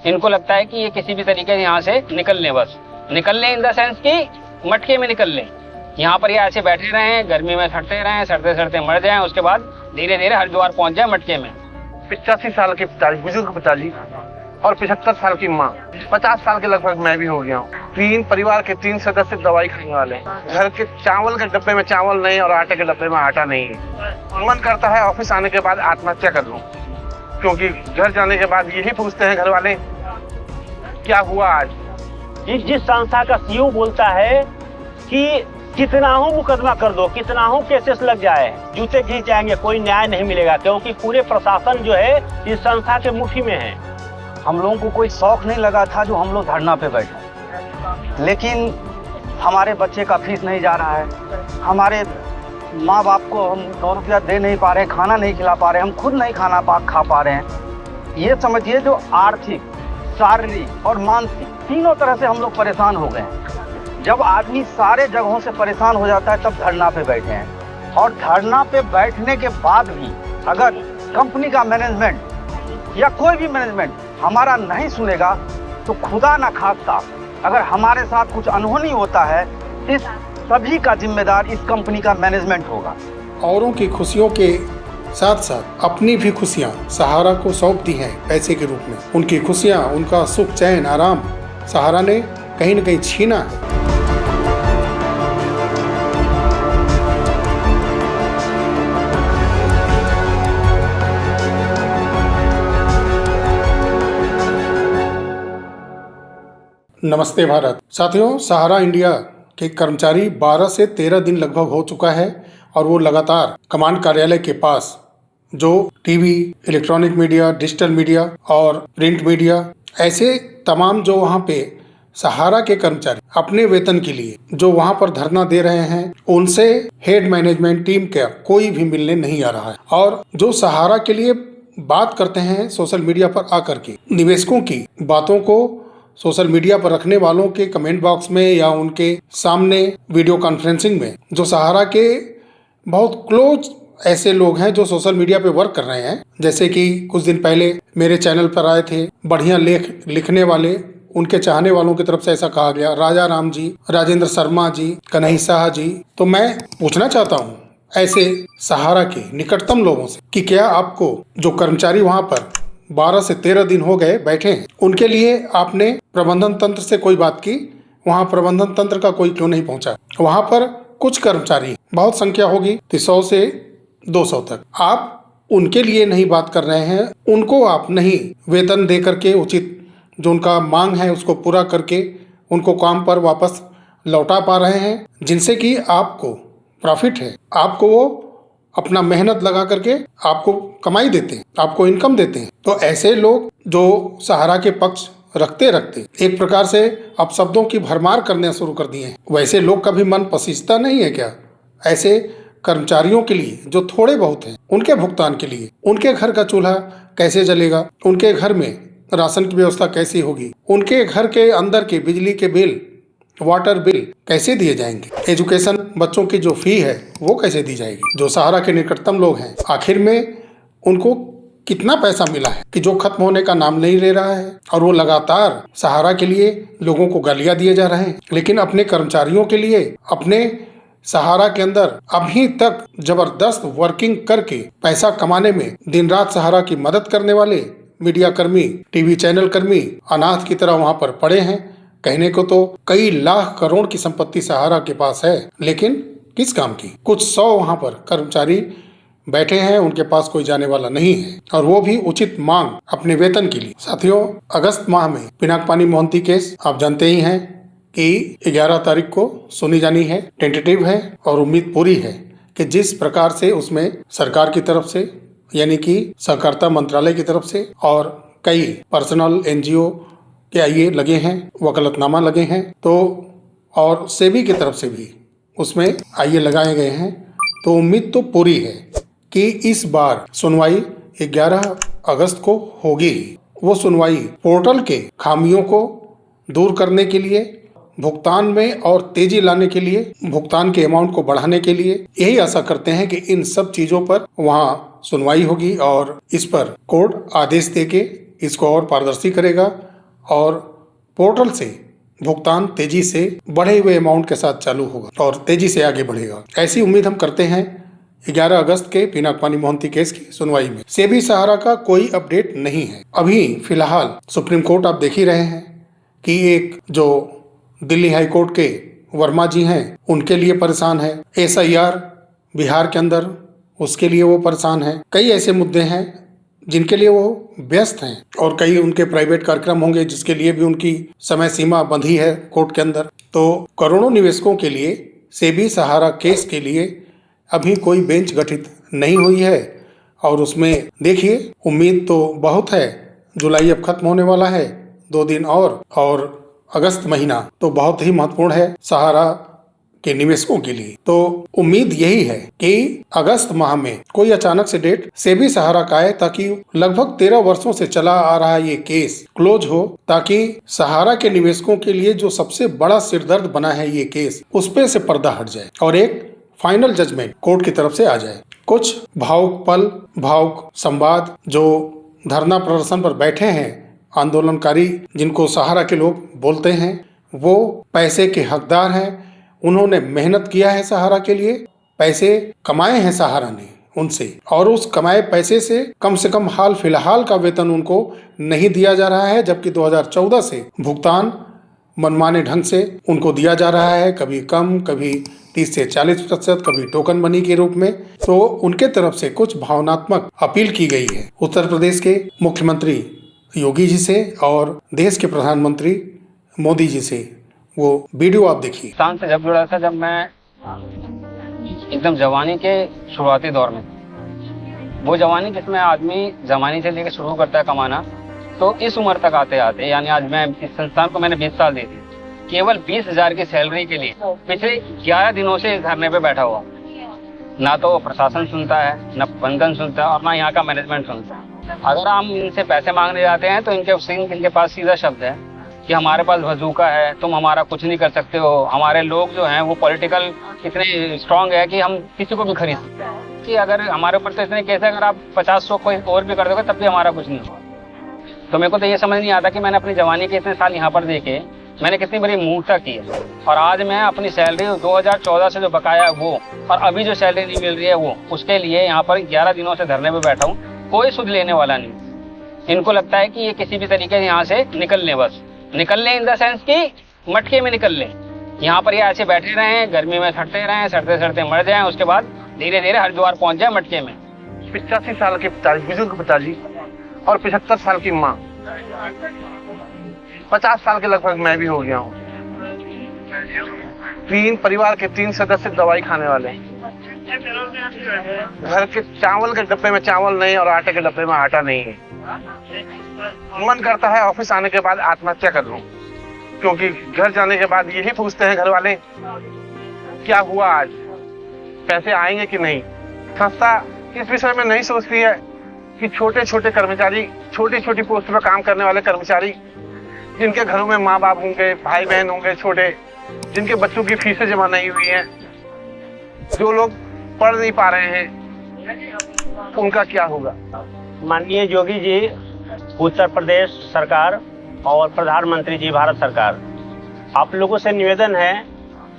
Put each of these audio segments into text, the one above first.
इनको लगता है कि ये किसी भी तरीके से यहाँ से निकल लें, बस निकल लें इन द सेंस कि मटके में निकल लें। यहाँ पर ये ऐसे बैठे रहें, गर्मी में सड़ते रहें, सड़ते सड़ते मर जाएं, उसके बाद धीरे धीरे हरिद्वार पहुंच जाए मटके में। 85 साल के पिताजी, बुजुर्ग पिताजी और 75 साल की माँ, 50 साल के लगभग मैं भी हो गया हूँ। 3 परिवार के 3 सदस्य दवाई खाने वाले हैं। घर के चावल के डब्बे में चावल नहीं और आटे के डब्बे में आटा नहीं है। मन करता है ऑफिस आने के बाद आत्महत्या कर लूं, क्योंकि घर जाने के बाद यही पूछते हैं घर वाले, क्या हुआ आज। जिस संस्था का सीईओ बोलता है कि कितना हो मुकदमा कर दो, कितना हो केसेस लग जाए, जूते घिस जाएंगे, कोई न्याय नहीं मिलेगा, क्योंकि पूरे प्रशासन जो है इस संस्था के मुट्ठी में है। हम लोगों को कोई शौक नहीं लगा था जो हम लोग धरना पे बैठे, लेकिन हमारे बच्चे का फीस नहीं जा रहा है, हमारे माँ बाप को हम 2 रुपया दे नहीं पा रहे, खाना नहीं खिला पा रहे, हम खुद नहीं खा पा रहे हैं। ये समझिए जो आर्थिक, शारीरिक और मानसिक तीनों तरह से हम लोग परेशान हो गए हैं। जब आदमी सारे जगहों से परेशान हो जाता है तब धरना पे बैठे हैं। और धरना पे बैठने के बाद भी अगर कंपनी का मैनेजमेंट या कोई भी मैनेजमेंट हमारा नहीं सुनेगा तो खुदा न खास्ता अगर हमारे साथ कुछ अनहोनी होता है, इस सभी का जिम्मेदार इस कंपनी का मैनेजमेंट होगा। औरों की खुशियों के साथ साथ अपनी भी खुशियां सहारा को सौंप दी हैं पैसे के रूप में। उनकी खुशियां, उनका सुख, चैन, आराम सहारा ने कहीं न कहीं छीना है। नमस्ते भारत। साथियों, सहारा इंडिया के कर्मचारी 12 से 13 दिन लगभग हो चुका है और वो लगातार कमांड कार्यालय के पास जो TV, electronic media, digital media और प्रिंट मीडिया, ऐसे तमाम जो वहाँ पे सहारा के कर्मचारी अपने वेतन के लिए जो वहाँ पर धरना दे रहे हैं, उनसे हेड मैनेजमेंट टीम का कोई भी मिलने नहीं आ रहा है। और जो सहारा के लिए बात करते हैं सोशल मीडिया पर आकर के, निवेशकों की बातों को सोशल मीडिया पर रखने वालों के कमेंट बॉक्स में या उनके सामने वीडियो कॉन्फ्रेंसिंग में, जो सहारा के बहुत क्लोज ऐसे लोग हैं जो सोशल मीडिया पे वर्क कर रहे हैं, जैसे कि कुछ दिन पहले मेरे चैनल पर आए थे बढ़िया लेख लिखने वाले, उनके चाहने वालों की तरफ से ऐसा कहा गया, राजा राम जी, राजेंद्र शर्मा जी, कन्हैया शाह जी। तो मैं पूछना चाहता हूँ ऐसे सहारा के निकटतम लोगों से कि क्या आपको जो कर्मचारी वहाँ पर 12 से 13 दिन हो गए बैठे हैं, उनके लिए आपने प्रबंधन तंत्र से कोई बात की? वहाँ प्रबंधन तंत्र का कोई क्यों नहीं पहुंचा? वहाँ पर कुछ कर्मचारी, बहुत संख्या होगी 100 से 200 तक, आप उनके लिए नहीं बात कर रहे हैं, उनको आप नहीं वेतन दे करके उचित जो उनका मांग है उसको पूरा करके उनको काम पर वापस लौटा पा रहे हैं, जिनसे कि आपको प्रॉफिट है, आपको वो अपना मेहनत लगा करके आपको कमाई देते हैं, आपको इनकम देते हैं। तो ऐसे लोग जो सहारा के पक्ष रखते रखते एक प्रकार से अब शब्दों की भरमार करने शुरू कर दिए हैं, वैसे लोग का भी मन पसीजता नहीं है क्या? ऐसे कर्मचारियों के लिए जो थोड़े बहुत हैं, उनके भुगतान के लिए, उनके घर का चूल्हा कैसे जलेगा, उनके घर में राशन की व्यवस्था कैसी होगी, उनके घर के अंदर के बिजली के बिल, वाटर बिल कैसे दिए जाएंगे, एजुकेशन बच्चों की जो फी है वो कैसे दी जाएगी। जो सहारा के निकटतम लोग हैं, आखिर में उनको कितना पैसा मिला है कि जो खत्म होने का नाम नहीं ले रहा है, और वो लगातार सहारा के लिए लोगों को गालियां दिए जा रहे हैं, लेकिन अपने कर्मचारियों के लिए, अपने सहारा के अंदर अभी तक जबरदस्त वर्किंग करके पैसा कमाने में दिन रात सहारा की मदद करने वाले मीडिया कर्मी, टीवी चैनल कर्मी अनाथ की तरह वहां पर पड़े हैं। कहने को तो कई लाख करोड़ की संपत्ति सहारा के पास है, लेकिन किस काम की? कुछ 100 वहां पर कर्मचारी बैठे हैं, उनके पास कोई जाने वाला नहीं है, और वो भी उचित मांग अपने वेतन के लिए। साथियों, अगस्त माह में पिनाकपानी मोहंती केस आप जानते ही हैं कि 11 तारीख को सुनी जानी है, टेंटेटिव है, और उम्मीद पूरी है कि जिस प्रकार से उसमें सरकार की तरफ से यानी कि सहकारिता मंत्रालय की तरफ से और कई पर्सनल एनजीओ के आईए लगे हैं, वकालतनामा लगे हैं, तो और सेबी की तरफ से भी उसमें आईए लगाए गए हैं, तो उम्मीद तो पूरी है कि इस बार सुनवाई 11 अगस्त को होगी। वो सुनवाई पोर्टल के खामियों को दूर करने के लिए, भुगतान में और तेजी लाने के लिए, भुगतान के अमाउंट को बढ़ाने के लिए, यही आशा करते हैं कि इन सब चीजों पर वहाँ सुनवाई होगी और इस पर कोर्ट आदेश देके इसको और पारदर्शी करेगा और पोर्टल से भुगतान तेजी से बढ़े हुए अमाउंट के साथ चालू होगा और तेजी से आगे बढ़ेगा। ऐसी उम्मीद हम करते हैं 11 अगस्त के पिनाकपानी मोहंती केस की सुनवाई में। सेबी सहारा का कोई अपडेट नहीं है। अभी फिलहाल सुप्रीम कोर्ट आप देख ही रहे हैं कि एक जो दिल्ली हाई कोर्ट के वर्मा जी हैं उनके लिए परेशान है, SIR बिहार के अंदर उसके लिए वो परेशान है। कई ऐसे मुद्दे हैं जिनके लिए वो व्यस्त हैं और कई उनके प्राइवेट कार्यक्रम होंगे जिसके लिए भी उनकी समय सीमा बंधी है कोर्ट के अंदर। तो करोड़ों निवेशकों के लिए सेबी सहारा केस के लिए अभी कोई बेंच गठित नहीं हुई है और उसमें देखिए उम्मीद तो बहुत है। जुलाई अब खत्म होने वाला है, 2 दिन और अगस्त महीना तो बहुत ही महत्वपूर्ण है सहारा के निवेशकों के लिए। तो उम्मीद यही है कि अगस्त माह में कोई अचानक से डेट सेबी सहारा का आए ताकि लगभग 13 वर्षों से चला आ रहा ये केस क्लोज हो, ताकि सहारा के निवेशकों के लिए जो सबसे बड़ा सिरदर्द बना है ये केस उस पे से पर्दा हट जाए और एक फाइनल जजमेंट कोर्ट की तरफ से आ जाए। कुछ भावुक पल, भावुक संवाद जो धरना प्रदर्शन पर बैठे हैं आंदोलनकारी जिनको सहारा के लोग बोलते हैं, वो पैसे के हकदार हैं। उन्होंने मेहनत किया है सहारा के लिए, पैसे कमाए हैं सहारा ने उनसे और उस कमाए पैसे से कम हाल फिलहाल का वेतन उनको नहीं दिया जा रहा है, जबकि 2014 से भुगतान मनमाने ढंग से उनको दिया जा रहा है, कभी कम, कभी 30 से 40%, कभी टोकन मनी के रूप में। तो उनके तरफ से कुछ भावनात्मक अपील की गई है उत्तर प्रदेश के मुख्यमंत्री योगी जी से और देश के प्रधानमंत्री मोदी जी से। वो वीडियो आप देखिए। पाकिस्तान से जब जुड़ा था, जब मैं एकदम जवानी के शुरुआती दौर में, वो जवानी जिसमें आदमी जवानी से लेकर शुरू करता है कमाना, तो इस उम्र तक आते आते यानी आज मैं इस संस्थान को मैंने 20 साल दी थी, केवल 20,000 की सैलरी के लिए पिछले 11 दिनों से धरने पे बैठा हुआ। ना तो प्रशासन सुनता है, ना बंधन सुनता है और ना यहाँ का मैनेजमेंट सुनता है। अगर हम इनसे पैसे मांगने जाते हैं तो इनके पास सीधा शब्द है कि हमारे पास बंदूका है, तुम हमारा कुछ नहीं कर सकते हो। हमारे लोग जो हैं वो पॉलिटिकल इतने स्ट्रांग है कि हम किसी को भी खरीद सकते हैं कि अगर हमारे ऊपर तो इतने केस है, अगर आप 50-100 कोई और भी कर दोगे तब भी हमारा कुछ नहीं होगा। तो मेरे को तो ये समझ नहीं आता कि मैंने अपनी जवानी के इतने साल यहाँ पर देखे मैंने कितनी बड़ी मूर्खता की है। और आज मैं अपनी सैलरी 2014 से जो बकाया है वो और अभी जो सैलरी नहीं मिल रही है वो, उसके लिए यहाँ पर 11 दिनों से धरने पे बैठा हूँ। कोई सुध लेने वाला नहीं। इनको लगता है कि ये किसी भी तरीके से यहाँ से निकल लें, बस निकल लें इन द सेंस कि मटके में निकल लें। यहाँ पर ये ऐसे बैठे रहे, गर्मी में सड़ते रहे, सड़ते सड़ते मर जाएं, उसके बाद धीरे धीरे हरिद्वार पहुंच जाए मटके में। 85 साल के पिताजी, बुजुर्ग पिताजी और 75 साल की माँ, 50 साल के लगभग मैं भी हो गया हूँ। 3 परिवार के 3 सदस्य दवाई खाने वाले हैं। घर के चावल के डब्बे में चावल नहीं और आटे के डब्बे में आटा नहीं है। मन करता है ऑफिस आने के बाद आत्महत्या कर लूं, क्योंकि घर जाने के बाद यही पूछते हैं घर वाले क्या हुआ आज, पैसे आएंगे कि नहीं। संस्था इस विषय में नहीं सोचती है कि छोटे छोटे कर्मचारी, छोटी छोटी पोस्ट पर काम करने वाले कर्मचारी, जिनके घरों में माँ बाप होंगे, भाई बहन होंगे छोटे, जिनके बच्चों की फीसें जमा नहीं हुई हैं, जो लोग पढ़ नहीं पा रहे हैं, उनका क्या होगा। माननीय योगी जी, उत्तर प्रदेश सरकार और प्रधानमंत्री जी भारत सरकार, आप लोगों से निवेदन है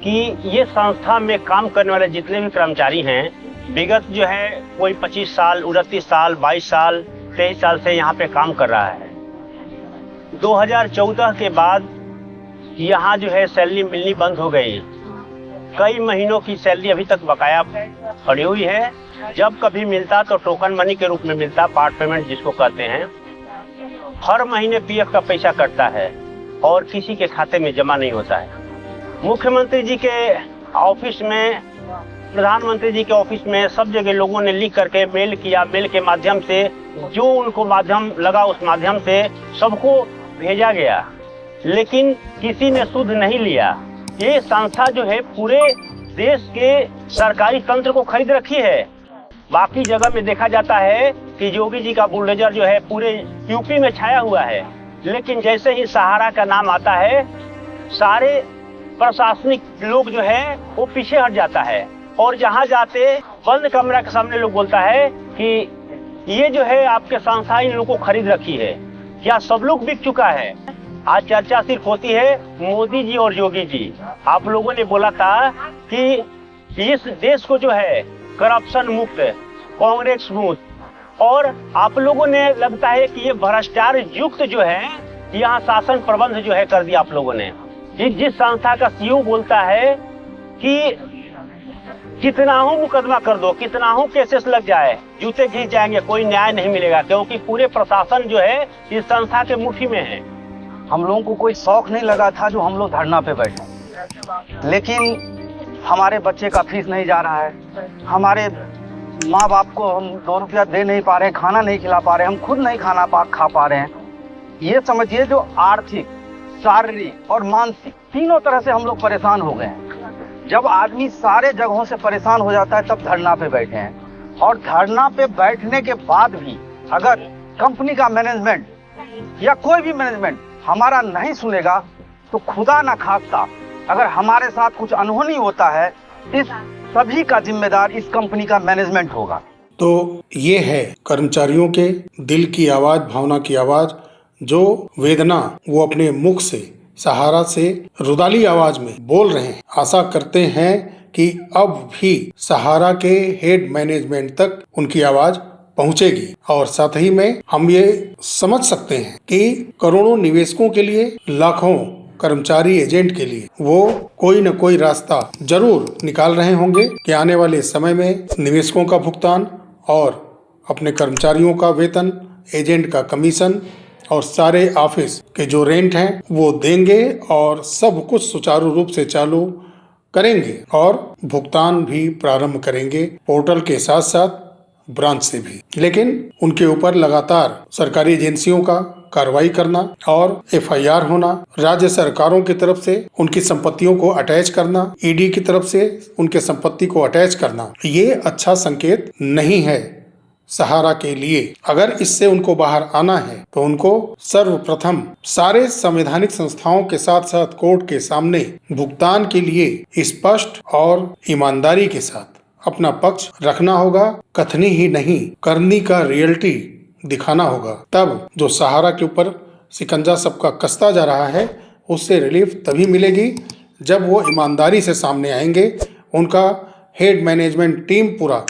कि ये संस्था में काम करने वाले जितने भी कर्मचारी हैं, विगत जो है कोई 25 साल, 29 साल, 22 साल, 23 साल से यहाँ पे काम कर रहा है। 2014 के बाद यहाँ जो है सैलरी मिलनी बंद हो गई। कई महीनों की सैलरी अभी तक बकाया पड़ी हुई है। जब कभी मिलता तो टोकन मनी के रूप में मिलता, पार्ट पेमेंट जिसको कहते हैं। हर महीने पीएफ का पैसा कटता है और किसी के खाते में जमा नहीं होता है। मुख्यमंत्री जी के ऑफिस में, प्रधानमंत्री जी के ऑफिस में सब जगह लोगों ने लिख करके मेल किया। मेल के माध्यम से जो उनको माध्यम लगा उस माध्यम से सबको भेजा गया, लेकिन किसी ने सुध नहीं लिया। ये संस्था जो है पूरे देश के सरकारी तंत्र को खरीद रखी है। बाकी जगह में देखा जाता है कि योगी जी का बुलडोजर जो है पूरे यूपी में छाया हुआ है, लेकिन जैसे ही सहारा का नाम आता है सारे प्रशासनिक लोग जो है वो पीछे हट जाता है और जहां जाते बंद कमरा के सामने लोग बोलता है कि ये जो है आपके संस्था इन लोगों को खरीद रखी है। क्या सब लोग बिक चुका है? आज चर्चा सिर्फ होती है मोदी जी और योगी जी। आप लोगों ने बोला था कि इस देश को जो है करप्शन मुक्त, कांग्रेस मुक्त, और आप लोगों ने लगता है कि ये भ्रष्टाचार युक्त जो है यहाँ शासन प्रबंध जो है कर दिया आप लोगों ने। जिस संस्था का सीईओ बोलता है कि कितना हो मुकदमा कर दो, कितना हो केसेस लग जाए, जूते घिस जाएंगे, कोई न्याय नहीं मिलेगा, क्योंकि पूरे प्रशासन जो है इस संस्था के मुट्ठी में है। हम लोगों को कोई शौक नहीं लगा था जो हम लोग धरना पे बैठे, लेकिन हमारे बच्चे का फीस नहीं जा रहा है, हमारे माँ बाप को हम 2 रुपया दे नहीं पा रहे, खाना नहीं खिला पा रहे, हम खुद नहीं खा पा रहे हैं। ये समझिए जो आर्थिक, शारीरिक और मानसिक तीनों तरह से हम लोग परेशान हो गए हैं। जब आदमी सारे जगहों से परेशान हो जाता है तब धरना पे बैठे हैं। और धरना पे बैठने के बाद भी अगर कंपनी का मैनेजमेंट या कोई भी मैनेजमेंट हमारा नहीं सुनेगा तो खुदा ना खास्ता अगर हमारे साथ कुछ अनहोनी होता है, इस सभी का जिम्मेदार इस कंपनी का मैनेजमेंट होगा। तो ये है कर्मचारियों के दिल की आवाज, भावना की आवाज, जो वेदना वो अपने मुख से, सहारा से रुदाली आवाज में बोल रहे हैं। आशा करते हैं कि अब भी सहारा के हेड मैनेजमेंट तक उनकी आवाज पहुंचेगी। और साथ ही में हम ये समझ सकते हैं कि करोड़ों निवेशकों के लिए, लाखों कर्मचारी एजेंट के लिए वो कोई न कोई रास्ता जरूर निकाल रहे होंगे कि आने वाले समय में निवेशकों का भुगतान और अपने कर्मचारियों का वेतन, एजेंट का कमीशन और सारे ऑफिस के जो रेंट हैं वो देंगे और सब कुछ सुचारू रूप से चालू करेंगे और भुगतान भी प्रारंभ करेंगे, पोर्टल के साथ साथ ब्रांच से भी। लेकिन उनके ऊपर लगातार सरकारी एजेंसियों का कार्रवाई करना और एफआईआर होना, राज्य सरकारों की तरफ से उनकी संपत्तियों को अटैच करना, ईडी की तरफ से उनके संपत्ति को अटैच करना, ये अच्छा संकेत नहीं है सहारा के लिए। अगर इससे उनको बाहर आना है तो उनको सर्वप्रथम सारे संवैधानिक संस्थाओं के साथ साथ कोर्ट के सामने भुगतान के लिए स्पष्ट और ईमानदारी के साथ अपना पक्ष रखना होगा। कथनी ही नहीं, करनी का रियलिटी दिखाना होगा। तब जो सहारा के ऊपर शिकंजा सबका कसता जा रहा है उससे रिलीफ तभी मिलेगी जब वो ईमानदारी से सामने आएंगे। उनका हेड मैनेजमेंट टीम पूरा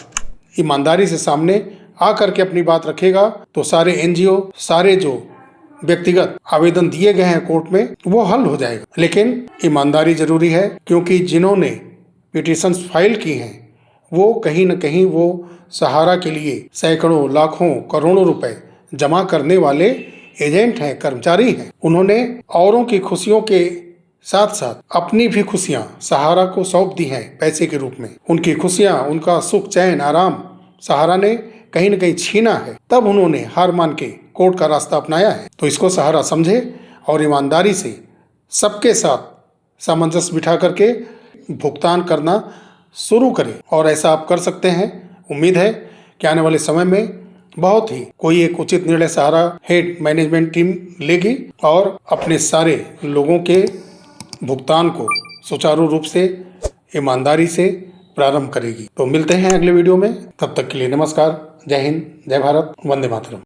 ईमानदारी से सामने आकर के अपनी बात रखेगा तो सारे एनजीओ, सारे जो व्यक्तिगत आवेदन दिए गए हैं कोर्ट में वो हल हो जाएगा। लेकिन ईमानदारी जरूरी है, क्योंकि जिन्होंने पिटीशंस फाइल की हैं वो कहीं न कहीं वो सहारा के लिए सैकड़ों, लाखों, करोड़ों रुपए जमा करने वाले एजेंट हैं, कर्मचारी हैं। उन्होंने औरों की खुशियों के साथ साथ अपनी भी खुशियां सहारा को सौंप दी हैं पैसे के रूप में। उनकी खुशियां, उनका सुख, चैन, आराम सहारा ने कहीं न कहीं छीना है। तब उन्होंने हार मान के कोर्ट का रास्ता अपनाया है। तो इसको सहारा समझे और ईमानदारी से सबके साथ सामंजस्य बिठा करके भुगतान करना शुरू करें। और ऐसा आप कर सकते हैं। उम्मीद है कि आने वाले समय में बहुत ही कोई एक उचित निर्णय सहारा हेड मैनेजमेंट टीम लेगी और अपने सारे लोगों के भुगतान को सुचारू रूप से, ईमानदारी से प्रारंभ करेगी। तो मिलते हैं अगले वीडियो में। तब तक के लिए नमस्कार, जय हिंद, जय भारत, वंदे मातरम।